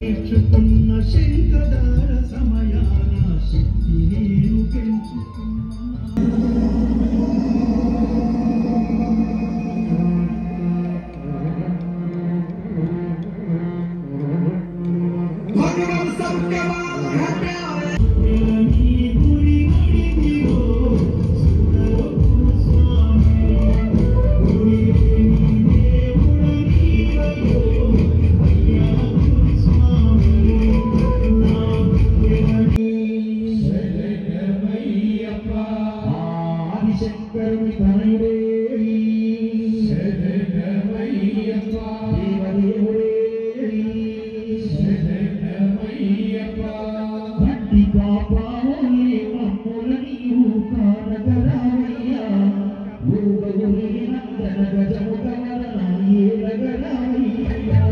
నేర్చుకున్న శంకదార సమయాన శక్తి నేను పెంచుకున్నా భగవాన్ సత్యవాన్ శంకరుని తనయుడే శరణమయ్యప్ప దేవదేవుడే శరణమయ్యప్ప భక్తి పాపాలే మమ్ముల నీవు కానగరామయ్యా యోగయుని నందన గజముఖవదన ఏలగరామయ్యా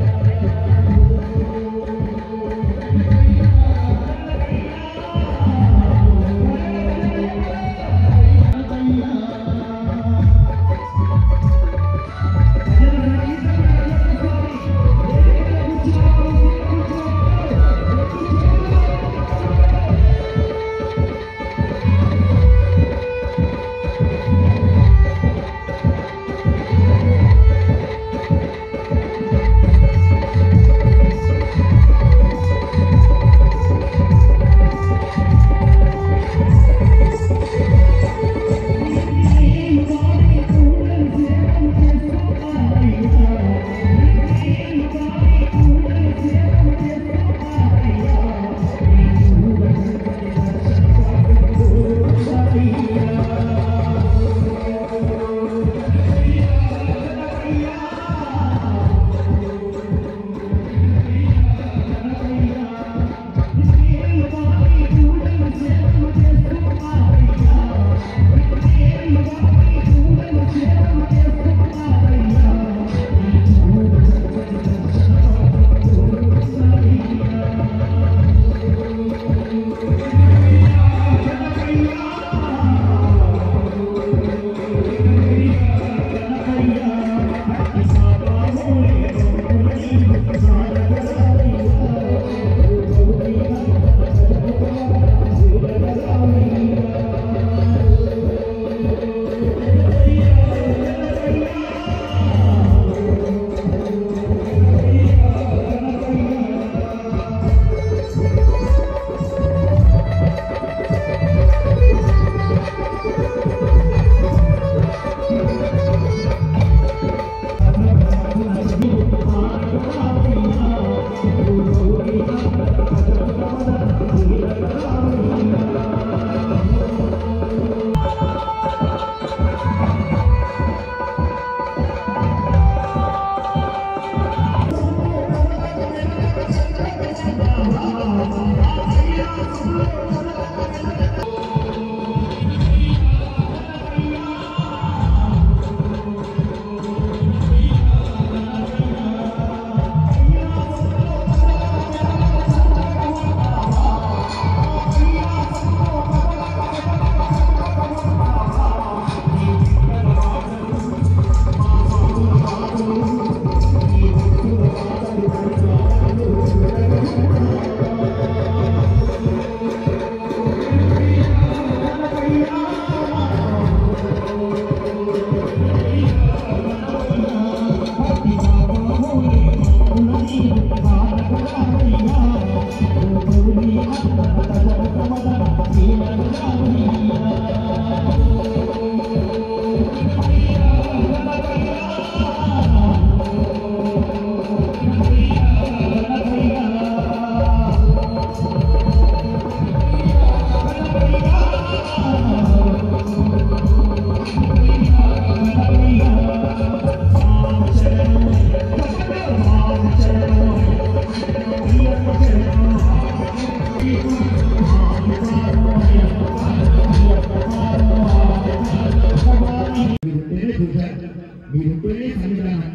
మీరుంటేనే సన్నిధానం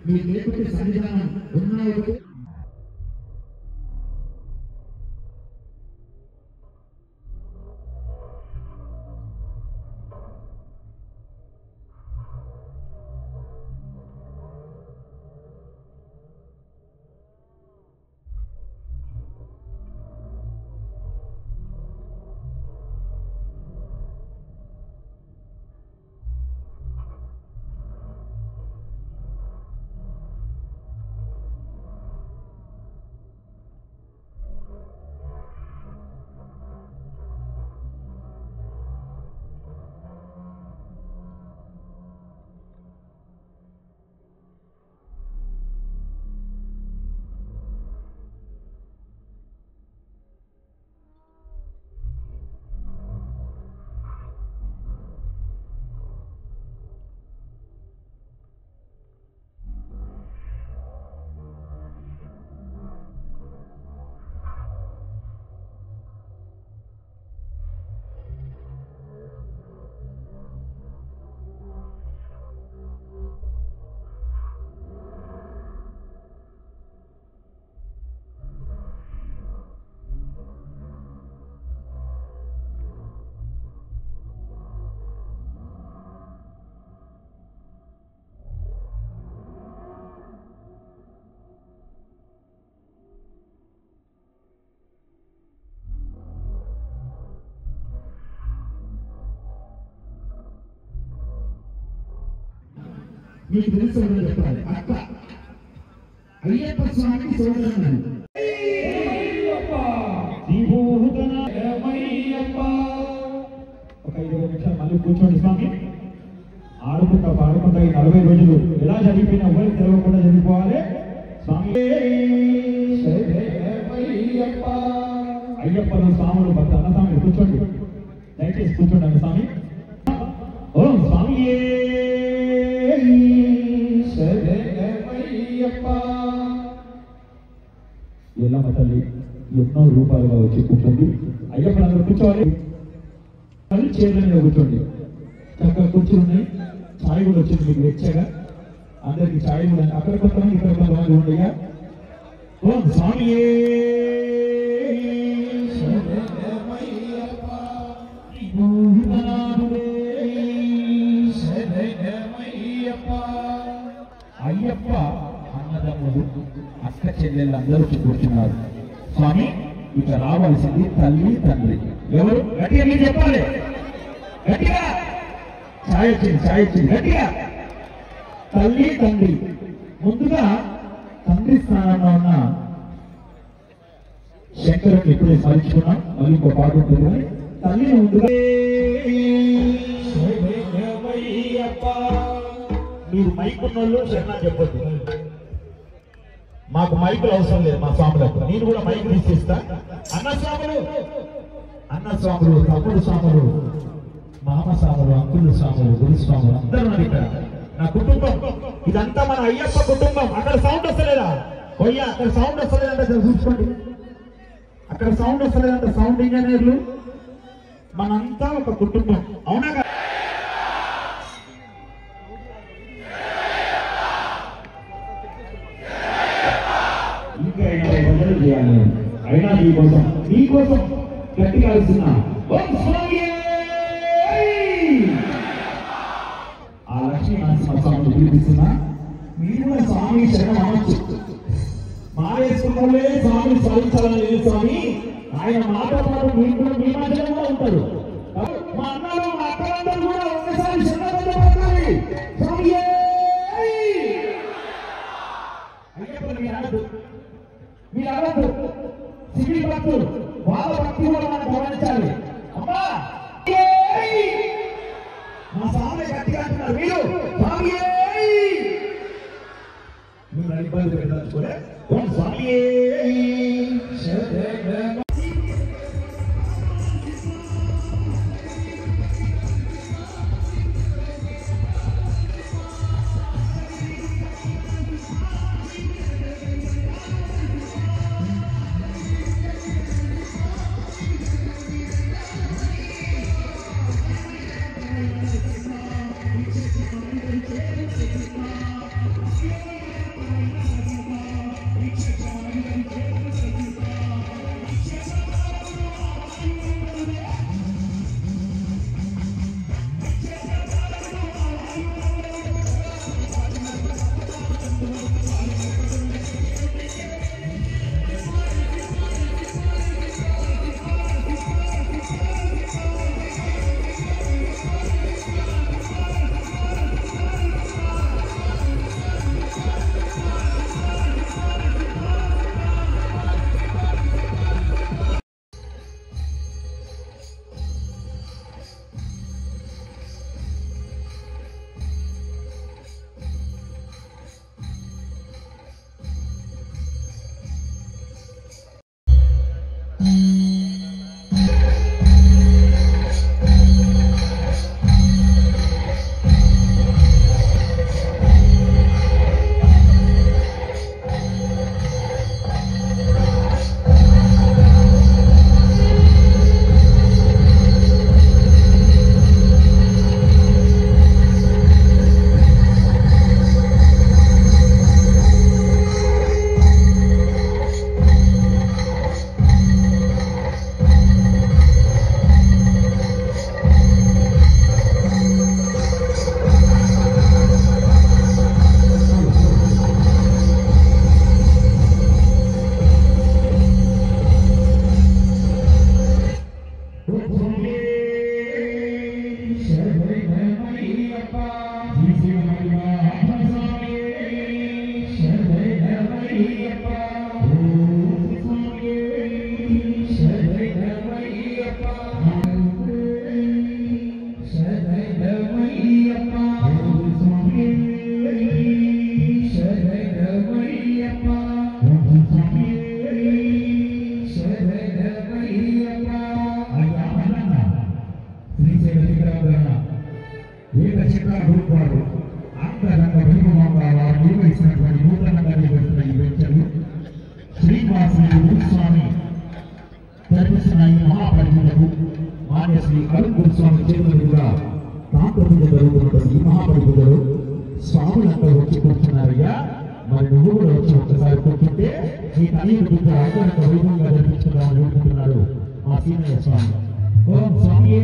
మీరు లేకుంటే సన్నిధానం ఉన్నాయి. మీకు తెలుసు చెప్పాలి. అక్క అయ్యప్ప స్వామికి సోదరుడు. ఒక 20 నిమిషాలు మళ్ళీ కూర్చోండి స్వామి. ఆడుకుంటా పాడుకుంటా ఈ 40 రోజులు ఎలా జరిగిపోయినా ఎవరికి తెలియకుండా జరిగిపోవాలి స్వామి. అయ్యప్పలు స్వాములు భక్త అన్నస్వామి కూర్చోండి, దయచేసి కూర్చోండి అన్నస్వామి. ఓం స్వామి ఎల్లమ్మ తల్లి ఎన్నో రూపాయలుగా వచ్చి కూర్చోండి. అయ్యప్పలు అందరూ కూర్చోవాలి, చీరల మీద కూర్చోండి. చక్కగా కూర్చున్నాయి, ఛాయ్ కూడా వచ్చింది మీకు వెచ్చగా. అందరికి ఛాయ్ కూడా అక్కడ కొంతమంది ఇక్కడ కొంతమంది ఉండగా. ఓం స్వామి అయ్యప్ప అన్నదమ్ములు అక్క చెల్లెళ్ళు అందరూ కూర్చున్నారు స్వామి. ఇక రావాల్సింది తల్లి తండ్రి. ఎవరు గట్టిగా మీరు చెప్పాలి, గట్టిగా. ఛాయ్ వచ్చింది గట్టిగా. తల్లి తండ్రి. ముందుగా తండ్రి స్థానంలో ఉన్న శంకరుని ఇప్పుడే స్మరించుకున్నాం. మళ్ళీ ఇంకో పాట ఉంటుంది కానీ తల్లిని ముందుగా. మీరు మైక్ ఉన్నోళ్ళు శరణ చెప్పొద్దు, మాకు మైకులు అవసరం లేదు మా స్వాములకు. నేను కూడా మైక్ తీసిస్తా. అన్న స్వాములు తమ్ముడు స్వాములు మామ స్వాములు అంకులు స్వాములు గురు స్వాములు అందరూ ఉన్నారు ఇక్కడ. నా కుటుంబం ఇదంతా మన అయ్యప్ప కుటుంబం. అక్కడ సౌండ్ వస్తలేదా? పోయ్యా అక్కడ సౌండ్ వస్తలేదంటే చూసుకోండి. అక్కడ సౌండ్ వస్తలేదంటే సౌండ్ ఇంజనీర్లు మనంతా ఒక కుటుంబం. అవునా? ఇంకా 80 వందలు చేయాలి. అయినా మీకోసం గట్టిగా అరుస్తున్నా. ఆ లక్ష్మీ నరసింహస్వామిని పిలిపిస్తున్నా. మీరు కూడా స్వామి శరణం అనొచ్చు. మారేసుకున్నోళ్ళే స్వామిని స్మరించాలని లేదు స్వామి. ఆయన మాట మీరు కూడా మీ మధ్యలో కూడా ఉంటారు. మా అన్నలు మా అక్కలందరూ కూడా ఒక్కసారి శరణాలి స్వామి. అయ్యప్పని మీరు అనద్దు. సివిల్ భక్తులు వాళ్ళ భక్తి కూడా మనం గమనించాలి. అమ్మా మా స్వామి గట్టిగా అంటున్నారు. మీరు స్వామి ఇబ్బంది పెట్టాలి. ఓం స్వామి అంగరంగ వైభవంగా వారు నిర్వహించినటువంటి నూతనంగా నిర్వహిస్తున్న ఈ వెంచర్లు శ్రీనివాసులు గురుస్వామి ధర్మిస్తున్న ఈ మహాపరిపులకు మాన్య శ్రీ అరుణ్ గురుస్వామి చేతులుగా దాంట్లో జరుగుతున్నటువంటి ఈ మహాపరిపులు స్వాములంతా వచ్చి కూర్చున్నారయ్యా. మరి నువ్వు కూడా వచ్చి ఒక్కసారి కూర్చుంటే ఈ తల్లి బిడ్డ అంగరంగ వైభవంగా జరిపించుకుందామని అనుకుంటున్నాడు మా సీనయ్య స్వామి. ఓం స్వామి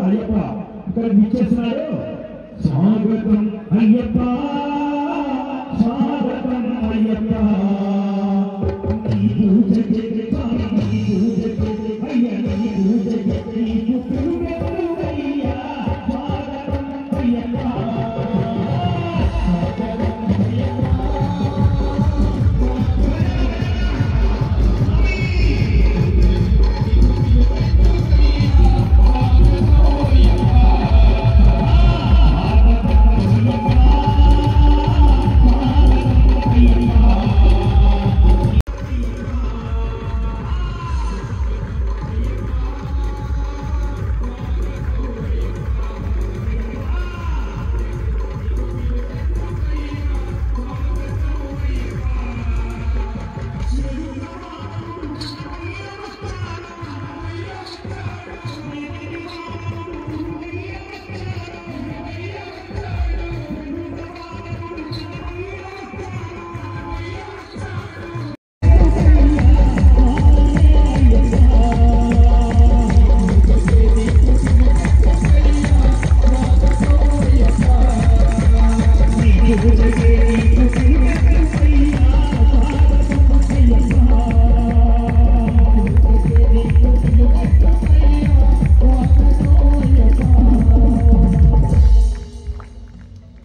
అయ్యప్ప ఇక్కడ ఇచ్చేస్తున్నాడు. స్వాగతం అయ్యప్ప, స్వాగతం అయ్యప్ప, నీ పూజ అయ్యా, నీ పూజ అయ్యా, స్వాగతం అయ్యప్ప.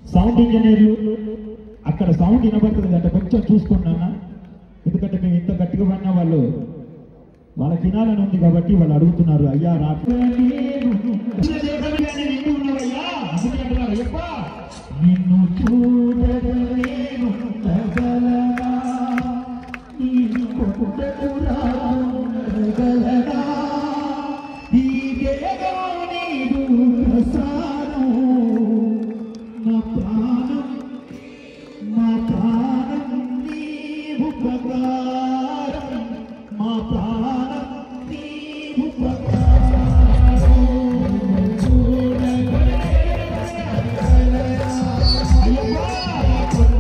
సౌండ్ ఇంజనీర్లు అక్కడ సౌండ్ వినబడుతుంది అంటే కొంచెం చూసుకున్నా, ఎందుకంటే మేము ఎంత గట్టిగా పడినా వాళ్ళు వాళ్ళకి వినాలని ఉంది కాబట్టి వాళ్ళు అడుగుతున్నారు. అయ్యా నిన్ను చూడగలేను అయ్యప్ప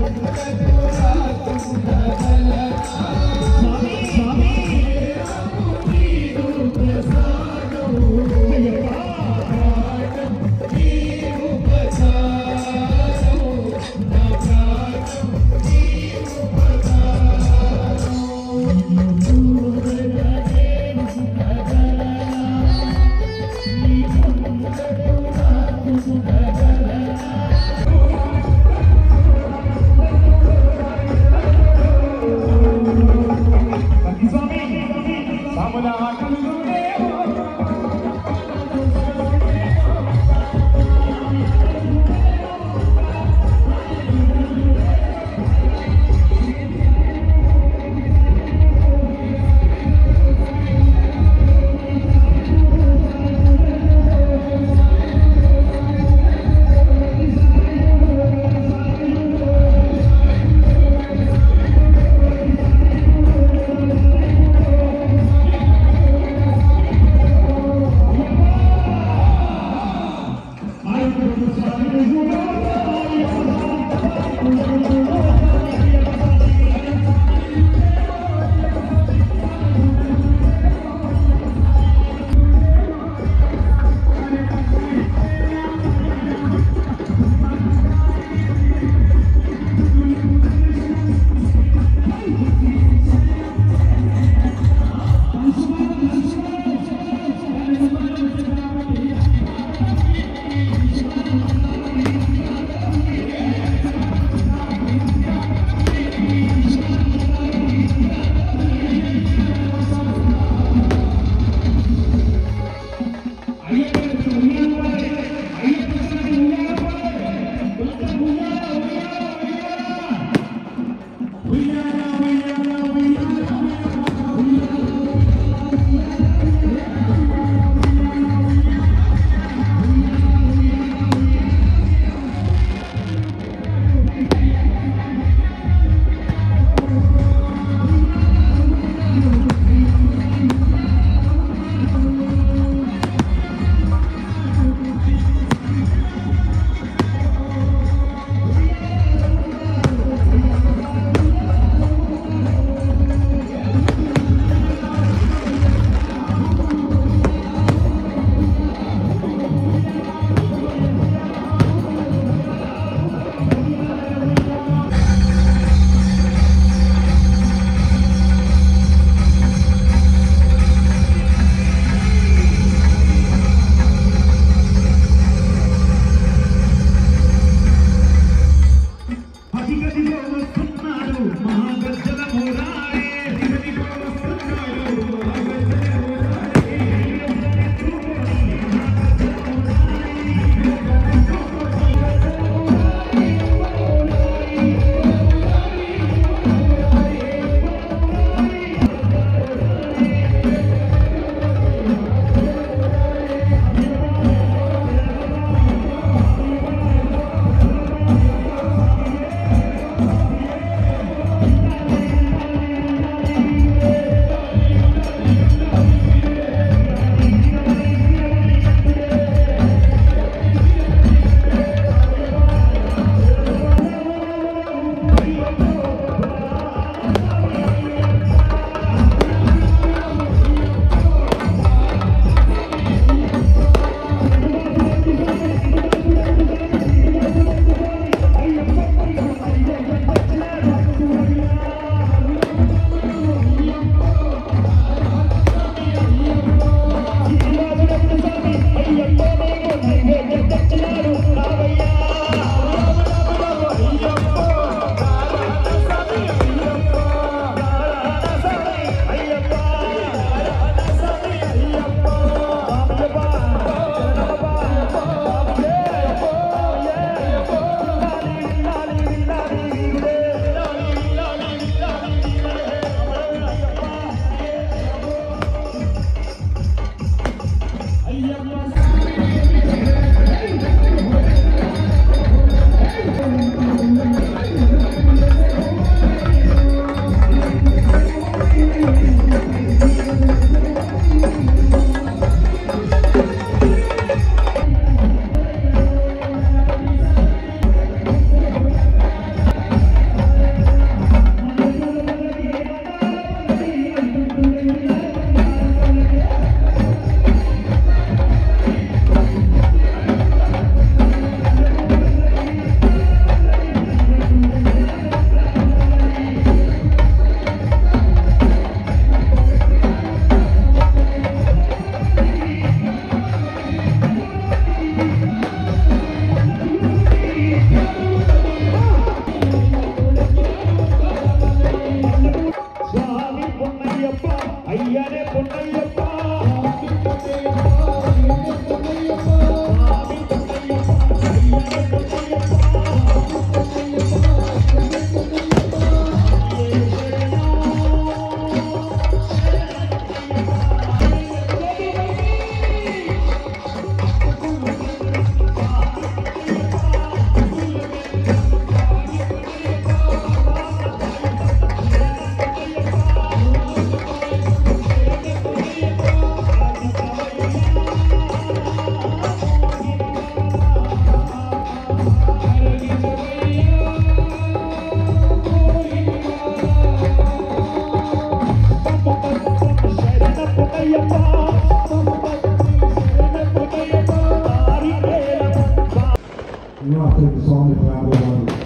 శ్రీనివాసరెడ్డి స్వామి గారు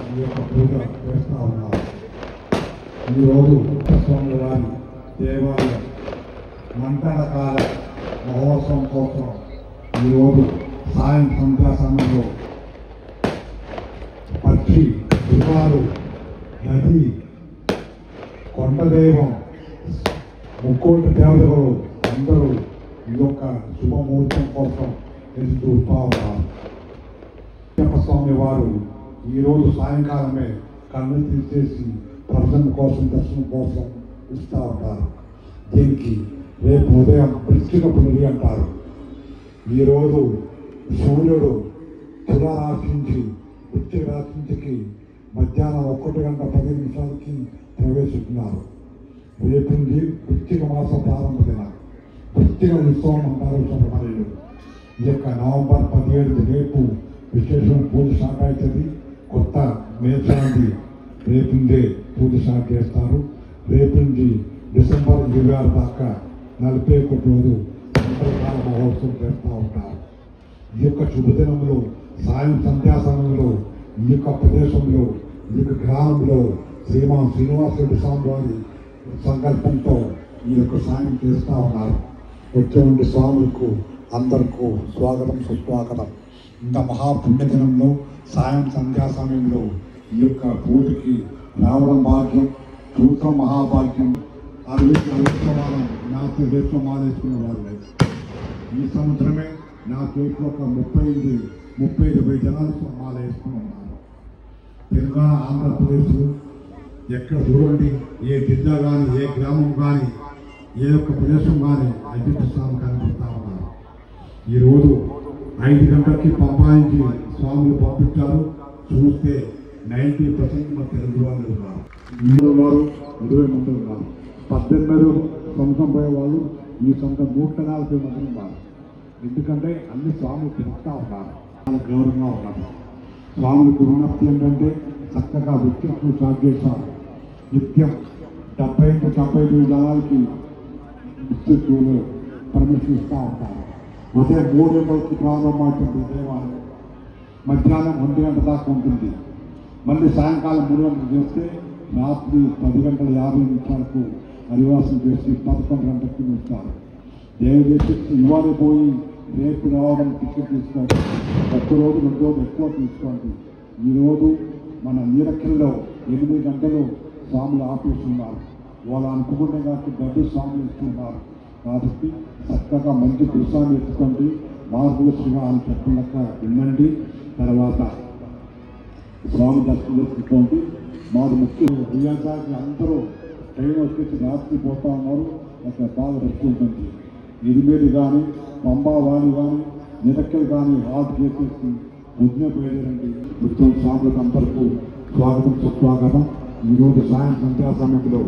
ఈ యొక్క పూజ చేస్తూ ఉన్నారు. ఈరోజు స్వామి వారి దేవాలయం మంటనకాల మహోత్సవం కోసం ఈరోజు సాయం సంధ్యా సమయంలో పక్షి గురువారు నది కొండదేవం ముక్కోటి దేవతలు అందరూ ఈ యొక్క శుభముహూర్తం కోసం ఎదురు చూస్తూ ఉన్నారు. స్వామి వారు ఈరోజు సాయంకాలమే కన్ను తీసేసి దర్శనం కోసం ఇస్తూ ఉంటారు. దీనికి రేపు ఉదయం వృశ్చిక పునరి అంటారు. ఈరోజు సూర్యుడు తులారాశి నుంచి వృశ్చిక రాశి నుంచి మధ్యాహ్నం 1:10 ప్రవేశిస్తున్నారు. రేపు నుంచి వృశ్చిక మాసం ప్రారంభ దినం వృశ్చిక ఉత్సవం అంటారు సుబ్రహ్మణ్యుడు. ఈ యొక్క నవంబర్ 17 రేపు విశేషం పూజ శాఖ అవుతుంది. కొత్త మేల్శాంతి రేపు నుండే పూజ శాఖ చేస్తారు. రేపు నుంచి డిసెంబర్ 26 దాకా 41 రోజు సంవత్సరకాల మహోత్సవం చేస్తూ ఉంటారు. ఈ యొక్క శుభదినంలో సాయం సంధ్యా సమయంలో ఈ యొక్క ప్రదేశంలో ఈ యొక్క గ్రామంలో శ్రీమాన్ శ్రీనివాసరెడ్డి స్వామి వారి సంకల్పంతో ఈ యొక్క సాయం చేస్తూ ఉన్నారు. వచ్చేటువంటి స్వాములకు అందరికీ స్వాగతం సుస్వాగతం. ఇంత మహాపుణ్యదినంలో సాయం సంధ్యా సమయంలో ఈ యొక్క పూజకి రావడం భాగ్యం, చూడటం మహాభాగ్యం. అరవిందమానం నా చేతిలో మాలేసుకున్న వారు లేదు. ఈ సంవత్సరమే నా చేతిలో ఒక 35 జనాలతో మాల వేసుకుని ఉన్నారు. తెలంగాణ ఆంధ్రప్రదేశ్ ఎక్కడ చూడండి, ఏ జిల్లా కానీ ఏ గ్రామం కానీ ఏ ఒక్క ప్రదేశం కానీ అయ్యప్ప స్వామి కనపడతా ఉన్నారు. ఈరోజు 5 గంటలకి పంపాయించి స్వాములు పంపించారు. చూస్తే 90% మన తెలుగు వాళ్ళు ఉన్నారు. 20 మంది ఉన్నారు. 18 సంవత్సరం పోయే వాళ్ళు ఈ సంవత్సరం 140 మంది ఉన్నారు. ఎందుకంటే అన్ని స్వాములు తిరుగుతూ ఉన్నారు, చాలా గౌరవంగా ఉన్నారు. స్వాములకు విజ్ఞప్తి ఏంటంటే చక్కగా విద్యకు స్టార్ట్ చేశారు. నిత్యం 75 జనాలకి విద్యుత్తులు పర్మిషన్ ఇస్తూ ఉంటారు. ఉదయం 3 గంటలకి ప్రారంభమవుతుంది దేవాలయం, మధ్యాహ్నం 1 గంట దాకా ఉంటుంది. మళ్ళీ సాయంకాలం 3 గంటలు చేస్తే రాత్రి 10:50 హరివాసం చేసి 11 గంటలకి ఇస్తారు. దయచేసి ఇవాళ పోయి రేపు రావడం టికెట్ తీసుకోండి. ఒక్కరోజు 2 రోజులు ఎక్కువ తీసుకోండి. ఈరోజు మన నీరక్కల్లో 8 గంటలు స్వాములు ఆపేస్తున్నారు. వాళ్ళు అనుకుంటే కాబట్టి గడ్డి స్వాములు ఇస్తున్నారు. కాబట్టి చక్కగా మంచి కృషాన్ని ఎత్తుకోండి. మార్గదర్శిగా అని చెప్పినాక వినండి. తర్వాత స్వామి దర్శనం చేసుకోండి. మాకు ముఖ్య రియాజాకి అందరూ ట్రైన్ వచ్చేసి రాత్రి పోతా ఉన్నారు. అక్కడ బాగా రష్ ఉంటుంది. ఎనిమిది కానీ పంబావాణి కానీ నిరక్కలు కానీ హాట్ చేసేసి బుద్ధిని బయలుదేరండి. ఉత్సవం స్వాములకు అందరికీ స్వాగతం సుస్వాగతం. ఈరోజు సాయం సంధ్యా సమయంలో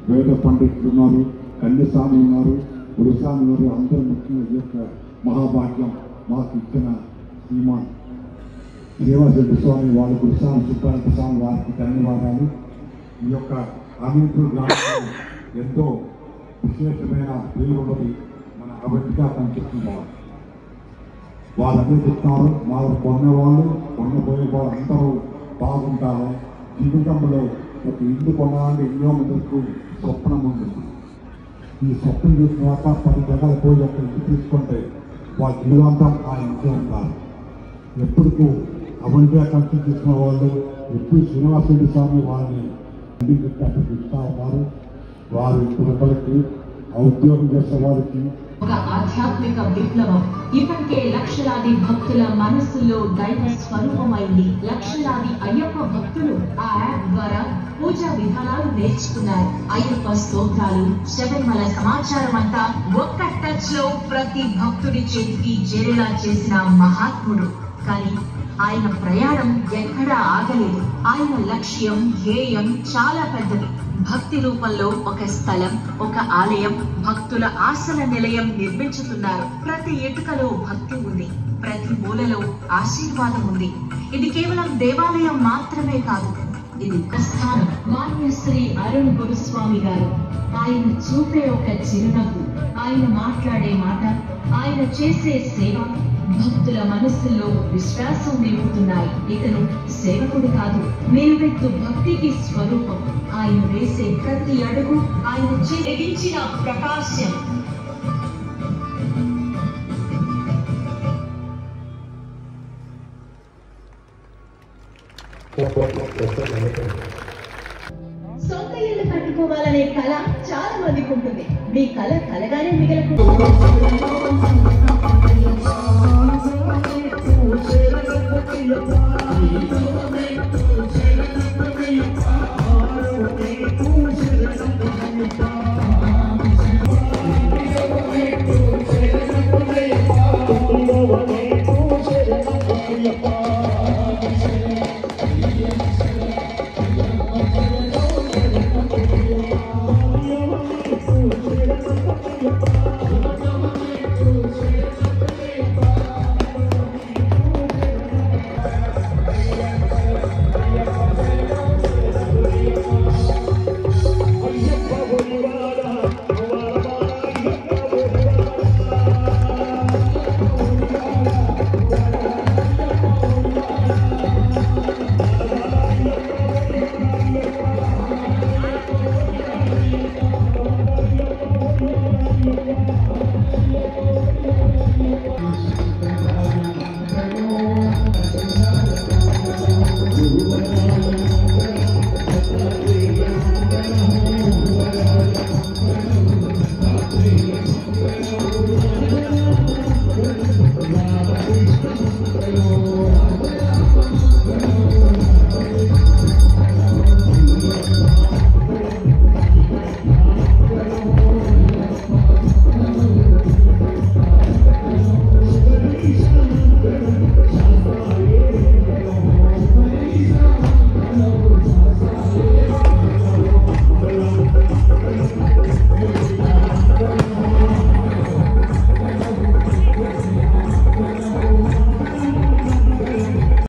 వేద పండితులు ఉన్నారు, కన్యస్వామి ఉన్నారు, గురుస్వామి ఉన్నారు. అందరూ ముఖ్యంగా ఈ యొక్క మహాభాగ్యం మాకు ఇచ్చిన శ్రీమాన్ శ్రీనివాసరెడ్డి స్వామి వాళ్ళ గురుస్వామి సుబ్బారెడ్డి స్వామి వారికి ధన్యవాదాలు. ఈ యొక్క అమీన్పూర్ గ్రామంలో ఎంతో విశేషమైన పేరు ఉన్నది. మన అభివృద్ధిగా కనిపిస్తున్నారు. వాళ్ళందరూ చెప్తున్నారు, వాళ్ళు కొన్నవాళ్ళు కొనబోయే వాళ్ళు అందరూ బాగుంటారు. జీవితంలో ఒక ఇల్లు కొనాలని ఎన్నో మందికి స్వప్నం ఉంటుంది. ఈ స్వప్నం చూసిన తర్వాత 10 జగాలు పోయి ఒక ఇల్లు తీసుకుంటే వాళ్ళ జీవితాంతం ఆ ఇంట్లో ఉంటారు. ఎప్పటికూ అభివృద్ధిగా కలిసి తీసుకున్న వాళ్ళు ఎప్పుడు శ్రీనివాసరెడ్డి స్వామి వారిని ఇంటికి ఇస్తూ ఉన్నారు. వారి కుటుంబాలకి ఉద్యోగం చేసే వారికి ఒక ఆధ్యాత్మిక విప్లవం ఇప్పటికే లక్షలాది భక్తుల మనస్సుల్లో దైవ స్వరూపమైంది. లక్షలాది అయ్యప్ప భక్తులు ఆ యాప్ ద్వారా పూజా విధానాలు నేర్చుకున్నారు. అయ్యప్ప స్తోత్రాలు, శబరిమల సమాచారం అంతా ఒక్క టచ్ లో ప్రతి భక్తుడి చేతికి చేరేలా చేసిన మహాత్ముడు. కానీ ఆయన ప్రయాణం ఎక్కడా ఆగలేదు. ఆయన లక్ష్యం, ధ్యేయం చాలా పెద్దది. భక్తి రూపంలో ఒక స్థలం, ఒక ఆలయం, భక్తుల ఆశల నిలయం నిర్మించుతున్నారు. ప్రతి ఇటుకలో భక్తి ఉంది, ప్రతి మూలలో ఆశీర్వాదం ఉంది. ఇది కేవలం దేవాలయం మాత్రమే కాదు, ఇది స్థానం. మాన్య శ్రీ అరుణ్ గురుస్వామి గారు, ఆయన చూపే ఒక చిరునవ్వు, ఆయన మాట్లాడే మాట, ఆయన చేసే సేవ భక్తుల మనస్సుల్లో విశ్వాసం నింపుతున్నాయి. ఇతను సేవకుడు కాదు, నిలువెత్తు భక్తికి స్వరూపం. ఆయన వేసే ప్రతి అడుగు ఆయన వెలిగించిన ప్రకాశం. సొంత ఇల్లు కట్టుకోవాలనే కళ చాలా మందికి ఉంటుంది. మీ కళ కలగానే మిగలకు